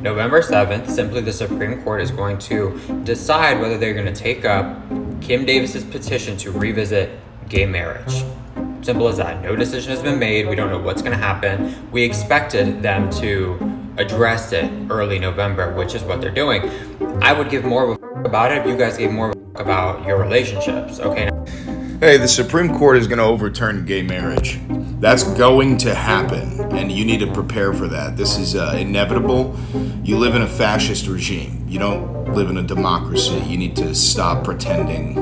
November 7th, simply the Supreme Court is going to decide whether they're going to take up Kim Davis's petition to revisit gay marriage. Simple as that. No decision has been made. We don't know what's going to happen. We expected them to address it early November, which is what they're doing. I would give more of a about it if you guys gave more of a about your relationships, okay? Hey, the Supreme Court is going to overturn gay marriage. That's going to happen, and you need to prepare for that. This is inevitable. You live in a fascist regime. You don't live in a democracy. You need to stop pretending.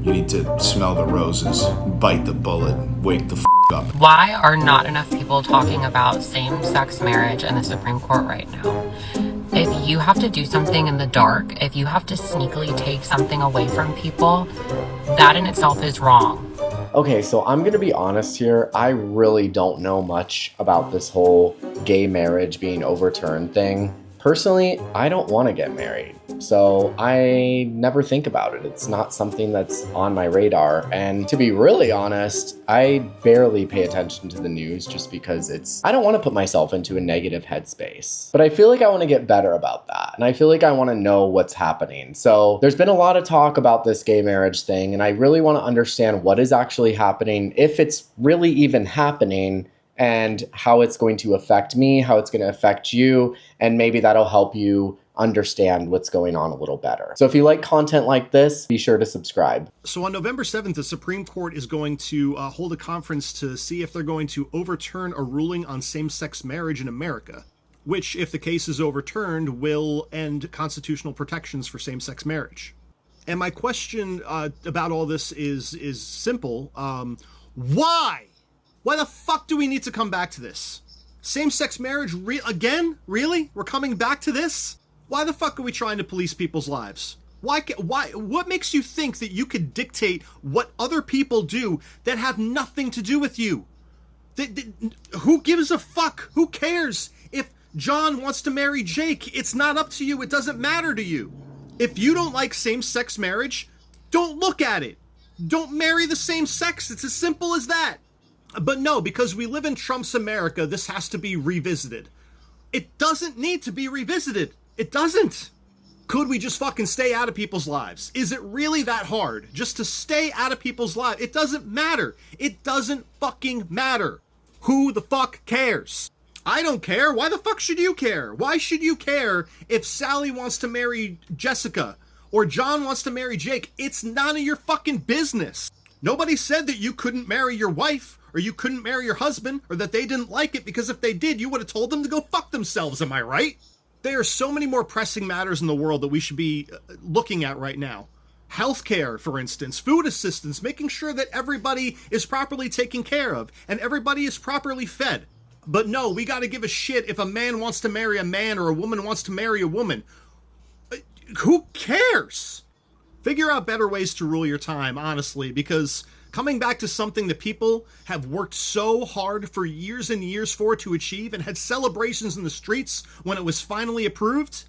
You need to smell the roses, bite the bullet, wake the up. Why are not enough people talking about same-sex marriage in the Supreme Court right now? If you have to do something in the dark, if you have to sneakily take something away from people, that in itself is wrong. Okay, so I'm gonna be honest here. I really don't know much about this whole gay marriage being overturned thing. Personally, I don't want to get married, so I never think about it. It's not something that's on my radar, and to be really honest, I barely pay attention to the news just because I don't want to put myself into a negative headspace. But I feel like I want to get better about that, and I feel like I want to know what's happening. So there's been a lot of talk about this gay marriage thing, and I really want to understand what is actually happening, if it's really even happening, and how it's going to affect me, how it's going to affect you, and maybe that'll help you understand what's going on a little better. So if you like content like this, be sure to subscribe. So on November 7th, the Supreme Court is going to hold a conference to see if they're going to overturn a ruling on same-sex marriage in America, which, if the case is overturned, will end constitutional protections for same-sex marriage. And my question about all this is simple. Why? Why the fuck do we need to come back to this? Same-sex marriage again? Really? We're coming back to this? Why the fuck are we trying to police people's lives? Why? What makes you think that you could dictate what other people do that have nothing to do with you? Who gives a fuck? Who cares? If John wants to marry Jake, it's not up to you. It doesn't matter to you. If you don't like same-sex marriage, don't look at it. Don't marry the same sex. It's as simple as that. But no, because we live in Trump's America, this has to be revisited. It doesn't need to be revisited. It doesn't. Could we just fucking stay out of people's lives? Is it really that hard just to stay out of people's lives? It doesn't matter. It doesn't fucking matter. Who the fuck cares? I don't care. Why the fuck should you care? Why should you care if Sally wants to marry Jessica or John wants to marry Jake? It's none of your fucking business. Nobody said that you couldn't marry your wife or you couldn't marry your husband, or that they didn't like it, because if they did, you would have told them to go fuck themselves, am I right? There are so many more pressing matters in the world that we should be looking at right now. Healthcare, for instance, food assistance, making sure that everybody is properly taken care of, and everybody is properly fed. But no, we gotta give a shit if a man wants to marry a man or a woman wants to marry a woman. Who cares? Figure out better ways to rule your time, honestly, because coming back to something that people have worked so hard for years and years for to achieve and had celebrations in the streets when it was finally approved,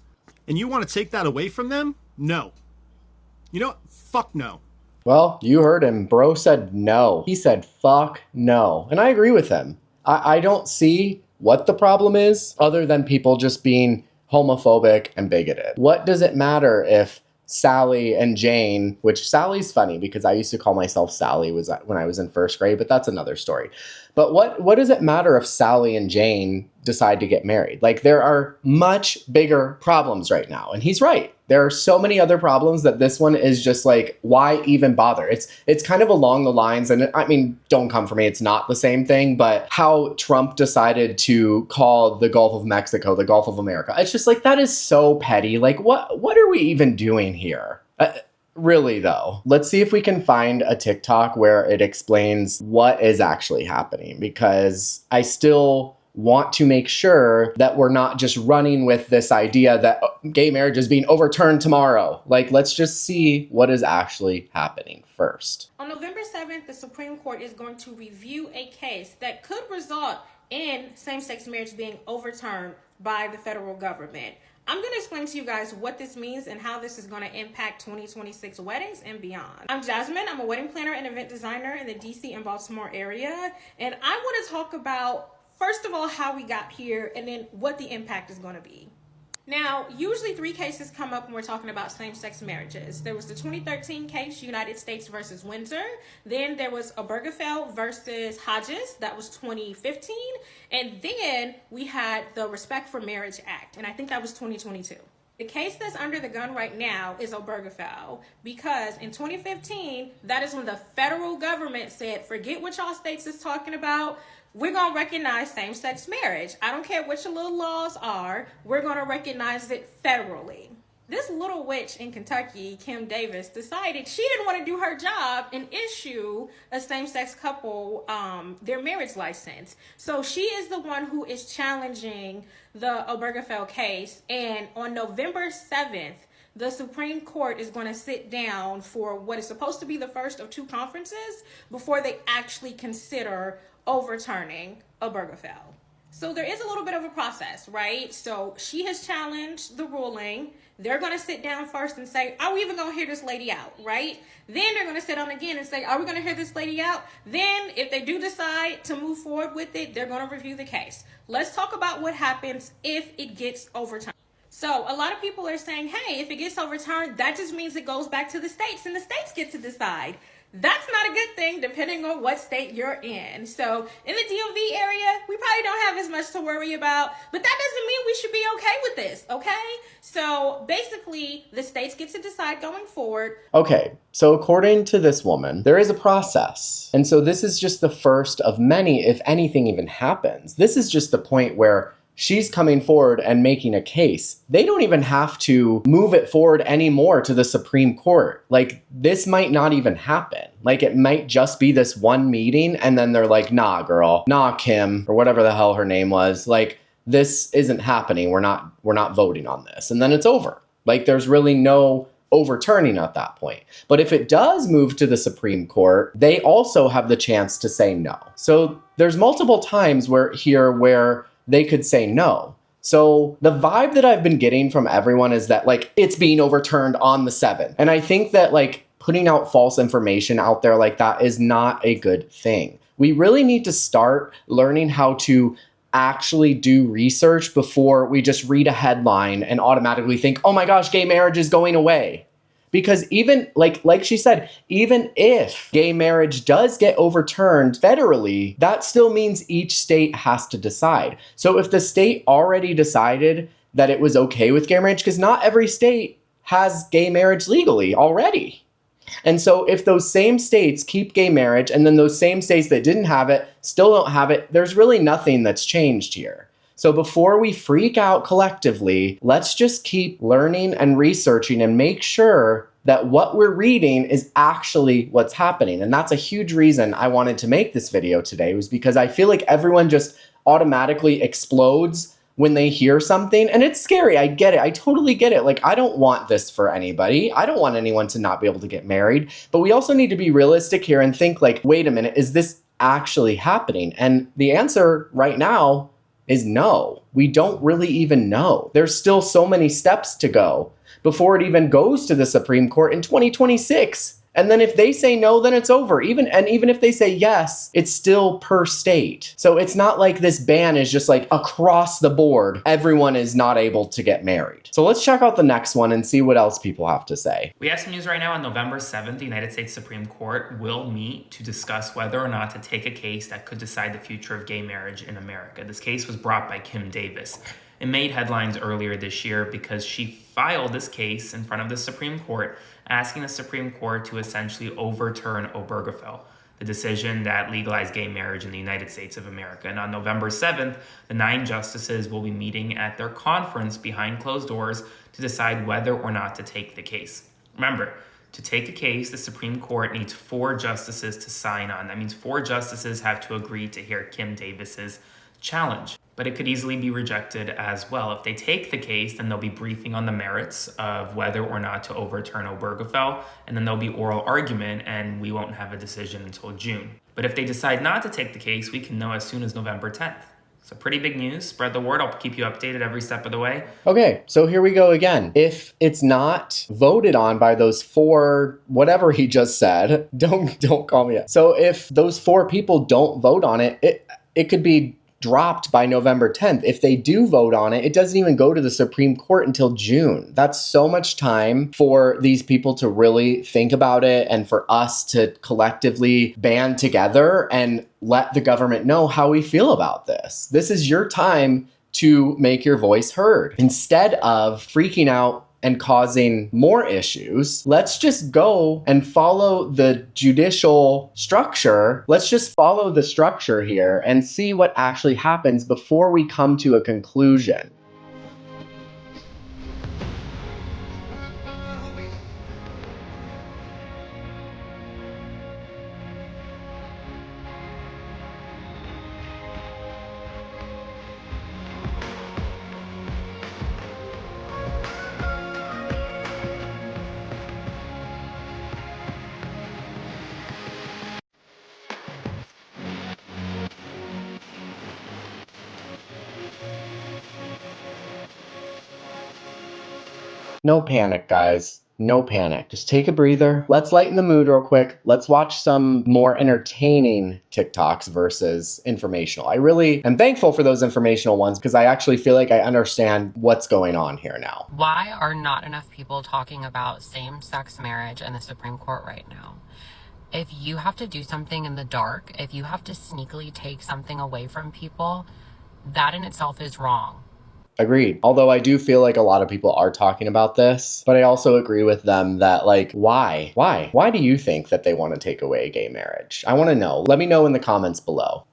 and you want to take that away from them? No. You know what? Fuck no. Well, you heard him. Bro said no. He said fuck no. And I agree with him. I don't see what the problem is other than people just being homophobic and bigoted. What does it matter if Sally and Jane, which Sally's funny because I used to call myself Sally when I was in first grade, but that's another story. But what does it matter if Sally and Jane decide to get married? Like, there are much bigger problems right now. And he's right. There are so many other problems that this one is just like, why even bother? It's kind of along the lines, and I mean, don't come for me, it's not the same thing, but how Trump decided to call the Gulf of Mexico the Gulf of America. It's just like, that is so petty. Like, what are we even doing here? Really, though, let's see if we can find a TikTok where it explains what is actually happening, because I still want to make sure that we're not just running with this idea that gay marriage is being overturned tomorrow. Like, let's just see what is actually happening first. On November 7th, the Supreme Court is going to review a case that could result in same-sex marriage being overturned by the federal government. I'm going to explain to you guys what this means and how this is going to impact 2026 weddings and beyond. I'm Jasmine. I'm a wedding planner and event designer in the DC and Baltimore area. And I want to talk about, first of all, how we got here and then what the impact is going to be. Now, usually three cases come up when we're talking about same-sex marriages. There was the 2013 case, United States versus Windsor. Then there was Obergefell versus Hodges. That was 2015. And then we had the Respect for Marriage Act. And I think that was 2022. The case that's under the gun right now is Obergefell, because in 2015, that is when the federal government said, forget what y'all states is talking about. We're going to recognize same-sex marriage. I don't care what your little laws are. We're going to recognize it federally. This little witch in Kentucky, Kim Davis, decided she didn't want to do her job and issue a same-sex couple their marriage license. So she is the one who is challenging the Obergefell case. And on November 7th, the Supreme Court is going to sit down for what is supposed to be the first of two conferences before they actually consider overturning Obergefell. So there is a little bit of a process, right? So she has challenged the ruling. They're going to sit down first and say, are we even going to hear this lady out, right? Then they're going to sit down again and say, are we going to hear this lady out? Then if they do decide to move forward with it, they're going to review the case. Let's talk about what happens if it gets overturned. So a lot of people are saying, hey, if it gets overturned, that just means it goes back to the states and the states get to decide. That's not a good thing depending on what state you're in. So in the DMV area, we probably don't have as much to worry about, but that doesn't mean we should be okay with this, okay? So basically, the states get to decide going forward. Okay, so according to this woman, there is a process. And so this is just the first of many, if anything even happens. This is just the point where she's coming forward and making a case. They don't even have to move it forward anymore to the Supreme Court. Like, this might not even happen. Like, it might just be this one meeting, and then they're like, nah, girl, nah, Kim, or whatever the hell her name was. Like, this isn't happening. We're not voting on this. And then it's over. Like, there's really no overturning at that point. But if it does move to the Supreme Court, they also have the chance to say no. So there's multiple times where they could say no. So the vibe that I've been getting from everyone is that, like, it's being overturned on the 7th. And I think that, like, putting out false information out there like that is not a good thing. We really need to start learning how to actually do research before we just read a headline and automatically think, oh my gosh, gay marriage is going away. Because even, like she said, even if gay marriage does get overturned federally, that still means each state has to decide. So if the state already decided that it was okay with gay marriage, because not every state has gay marriage legally already. And so if those same states keep gay marriage, and then those same states that didn't have it still don't have it, there's really nothing that's changed here. So before we freak out collectively, let's just keep learning and researching and make sure that what we're reading is actually what's happening. And that's a huge reason I wanted to make this video today, was because I feel like everyone just automatically explodes when they hear something. And it's scary. I get it. I totally get it. Like, I don't want this for anybody. I don't want anyone to not be able to get married. But we also need to be realistic here and think, like, wait a minute, is this actually happening? And the answer right now is no. We don't really even know. There's still so many steps to go before it even goes to the Supreme Court in 2026. And then if they say no, then it's over. Even if they say yes, it's still per state. So it's not like this ban is just like across the board. Everyone is not able to get married. So let's check out the next one and see what else people have to say. We have some news right now. On November 7th, the United States Supreme Court will meet to discuss whether or not to take a case that could decide the future of gay marriage in America. This case was brought by Kim Davis. It made headlines earlier this year because she filed this case in front of the Supreme Court, asking the Supreme Court to essentially overturn Obergefell, the decision that legalized gay marriage in the United States of America. And on November 7th, the 9 justices will be meeting at their conference behind closed doors to decide whether or not to take the case. Remember, to take a case, the Supreme Court needs 4 justices to sign on. That means 4 justices have to agree to hear Kim Davis's challenge. But it could easily be rejected as well. If they take the case, then they'll be briefing on the merits of whether or not to overturn Obergefell, and then there'll be oral argument, and we won't have a decision until June. But if they decide not to take the case, we can know as soon as November 10th. So pretty big news. Spread the word. I'll keep you updated every step of the way. Okay, so here we go again. If it's not voted on by those 4, whatever he just said, don't call me up. So if those 4 people don't vote on it, it could be dropped by November 10th. If they do vote on it, it doesn't even go to the Supreme Court until June. That's so much time for these people to really think about it and for us to collectively band together and let the government know how we feel about this. This is your time to make your voice heard. Instead of freaking out and causing more issues, let's just go and follow the judicial structure. Let's just follow the structure here and see what actually happens before we come to a conclusion. No panic, guys. No panic. Just take a breather. Let's lighten the mood real quick. Let's watch some more entertaining TikToks versus informational. I really am thankful for those informational ones because I actually feel like I understand what's going on here now. Why are not enough people talking about same-sex marriage in the Supreme Court right now? If you have to do something in the dark, if you have to sneakily take something away from people, that in itself is wrong. Agreed. Although I do feel like a lot of people are talking about this, but I also agree with them that, like, why? Why do you think that they want to take away gay marriage? I want to know. Let me know in the comments below.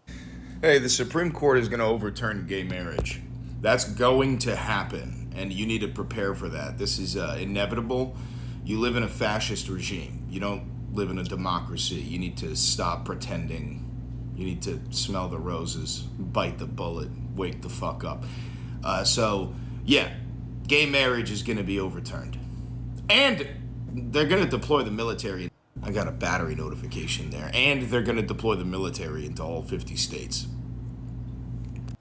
Hey, the Supreme Court is going to overturn gay marriage. That's going to happen, and you need to prepare for that. This is inevitable. You live in a fascist regime. You don't live in a democracy. You need to stop pretending. You need to smell the roses, bite the bullet, wake the fuck up. So, yeah, gay marriage is going to be overturned. And they're going to deploy the military. I got a battery notification there. And they're going to deploy the military into all 50 states.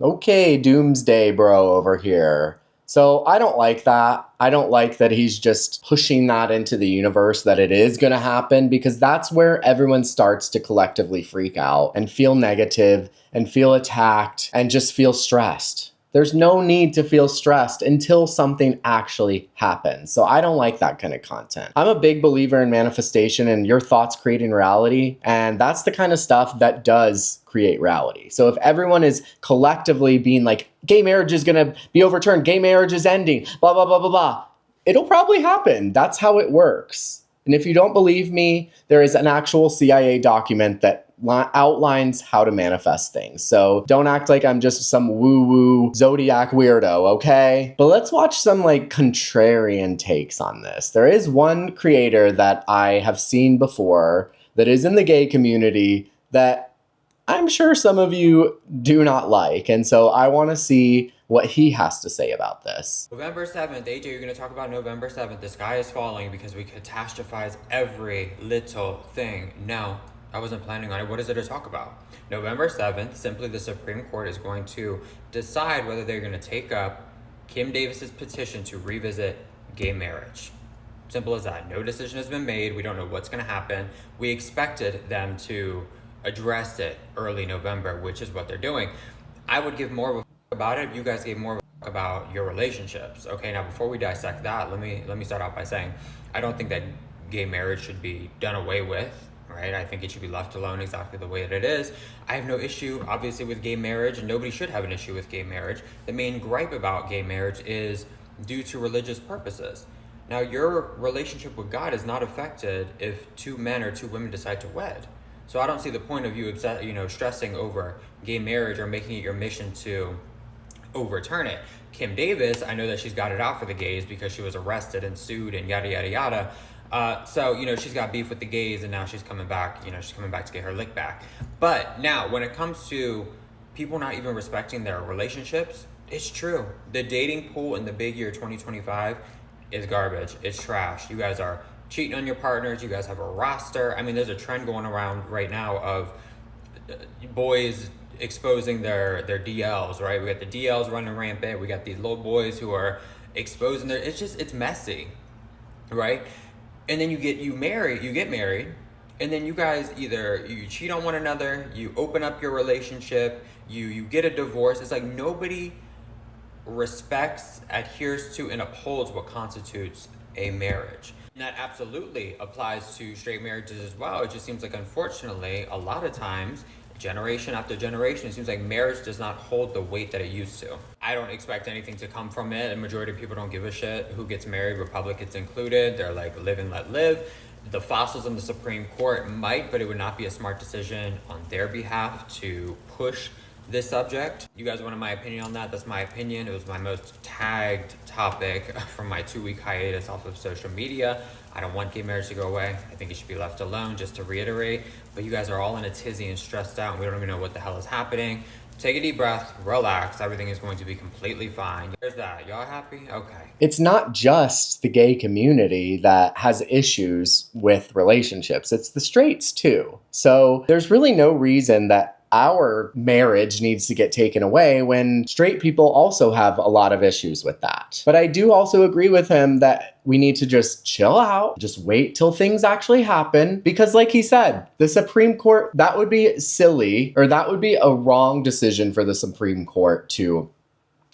Okay, doomsday bro over here. So I don't like that. I don't like that he's just pushing that into the universe that it is going to happen, because that's where everyone starts to collectively freak out and feel negative and feel attacked and just feel stressed. There's no need to feel stressed until something actually happens. So I don't like that kind of content. I'm a big believer in manifestation and your thoughts creating reality. And that's the kind of stuff that does create reality. So if everyone is collectively being like, gay marriage is going to be overturned, gay marriage is ending, blah, blah, blah, blah, blah, it'll probably happen. That's how it works. And if you don't believe me, there is an actual CIA document that outlines how to manifest things. So don't act like I'm just some woo-woo zodiac weirdo, okay? But let's watch some like contrarian takes on this. There is one creator that I have seen before that is in the gay community that I'm sure some of you do not like. And so I want to see what he has to say about this. November 7th, AJ, you're going to talk about November 7th. The sky is falling because we catastrophize every little thing. No, I wasn't planning on it. What is there to talk about? November 7th, simply the Supreme Court is going to decide whether they're going to take up Kim Davis's petition to revisit gay marriage. Simple as that. No decision has been made. We don't know what's going to happen. We expected them to address it early November, which is what they're doing. I would give more of a about it if you guys gave more of a about your relationships. Okay, now before we dissect that, let me start out by saying I don't think that gay marriage should be done away with. Right? I think it should be left alone exactly the way that it is. I have no issue, obviously, with gay marriage, and nobody should have an issue with gay marriage. The main gripe about gay marriage is due to religious purposes. Now, your relationship with God is not affected if two men or two women decide to wed. So I don't see the point of you, stressing over gay marriage or making it your mission to overturn it. Kim Davis, I know that she's got it out for the gays because she was arrested and sued and yada, yada, yada. So she's got beef with the gays, and now she's coming back, she's coming back to get her lick back. But now, when it comes to people not even respecting their relationships, it's true. The dating pool in the big year 2025 is garbage. It's trash. You guys are cheating on your partners. You guys have a roster. I mean, there's a trend going around right now of boys exposing their DLs, right? We got the DLs running rampant. We got these little boys who are exposing it's messy, right? And then you get married, and then you guys either you cheat on one another, you open up your relationship, you get a divorce. It's like nobody respects, adheres to, and upholds what constitutes a marriage. And that absolutely applies to straight marriages as well. It just seems like, unfortunately, a lot of times, generation after generation, it seems like marriage does not hold the weight that it used to. I don't expect anything to come from it. A majority of people don't give a shit who gets married, Republicans included. They're like, live and let live. The fossils in the Supreme Court might, but it would not be a smart decision on their behalf to push this subject. You guys wanted my opinion on that? That's my opinion. It was my most tagged topic from my 2-week hiatus off of social media. I don't want gay marriage to go away. I think it should be left alone, just to reiterate. But you guys are all in a tizzy and stressed out, and we don't even know what the hell is happening. Take a deep breath, relax. Everything is going to be completely fine. There's that. Y'all happy? Okay. It's not just the gay community that has issues with relationships. It's the straights too. So there's really no reason that our marriage needs to get taken away when straight people also have a lot of issues with that. But I do also agree with him that we need to just chill out, just wait till things actually happen. Because like he said, the Supreme Court, that would be silly, or that would be a wrong decision for the Supreme Court to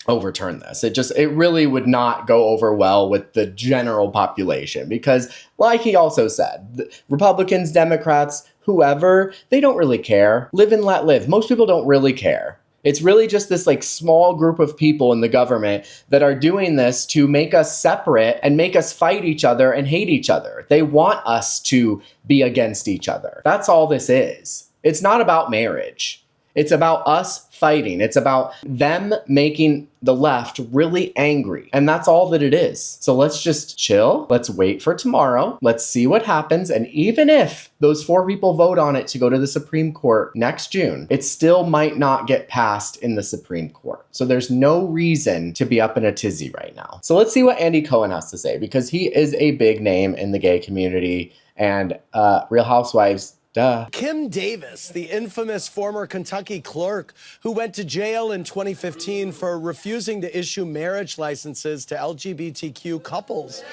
overturn this. It really would not go over well with the general population, because like he also said, Republicans, Democrats, whoever, they don't really care. Live and let live. Most people don't really care. It's really just this like small group of people in the government that are doing this to make us separate and make us fight each other and hate each other. They want us to be against each other. That's all this is. It's not about marriage. It's about us fighting. It's about them making the left really angry. And that's all that it is. So let's just chill. Let's wait for tomorrow. Let's see what happens. And even if those 4 people vote on it to go to the Supreme Court next June, it still might not get passed in the Supreme Court. So there's no reason to be up in a tizzy right now. So let's see what Andy Cohen has to say, because he is a big name in the gay community, and Real Housewives. Duh. Kim Davis, the infamous former Kentucky clerk who went to jail in 2015 for refusing to issue marriage licenses to LGBTQ couples.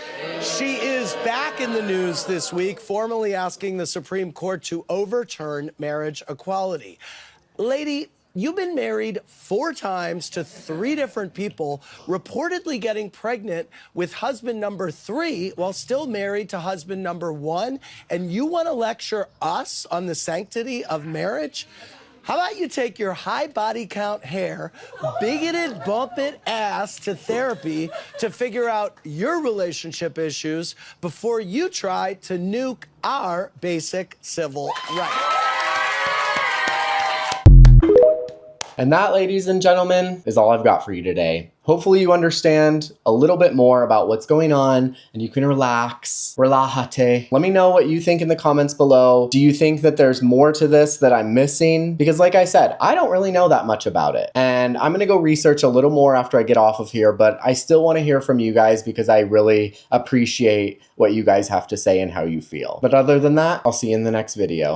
She is back in the news this week, formally asking the Supreme Court to overturn marriage equality. Lady, you've been married 4 times to 3 different people, reportedly getting pregnant with husband number 3 while still married to husband number 1, and you want to lecture us on the sanctity of marriage? How about you take your high body count hair, bigoted bump it ass to therapy to figure out your relationship issues before you try to nuke our basic civil rights. And that, ladies and gentlemen, is all I've got for you today. Hopefully you understand a little bit more about what's going on and you can relax. Relájate. Let me know what you think in the comments below. Do you think that there's more to this that I'm missing? Because like I said, I don't really know that much about it. And I'm gonna go research a little more after I get off of here, but I still wanna hear from you guys because I really appreciate what you guys have to say and how you feel. But other than that, I'll see you in the next video.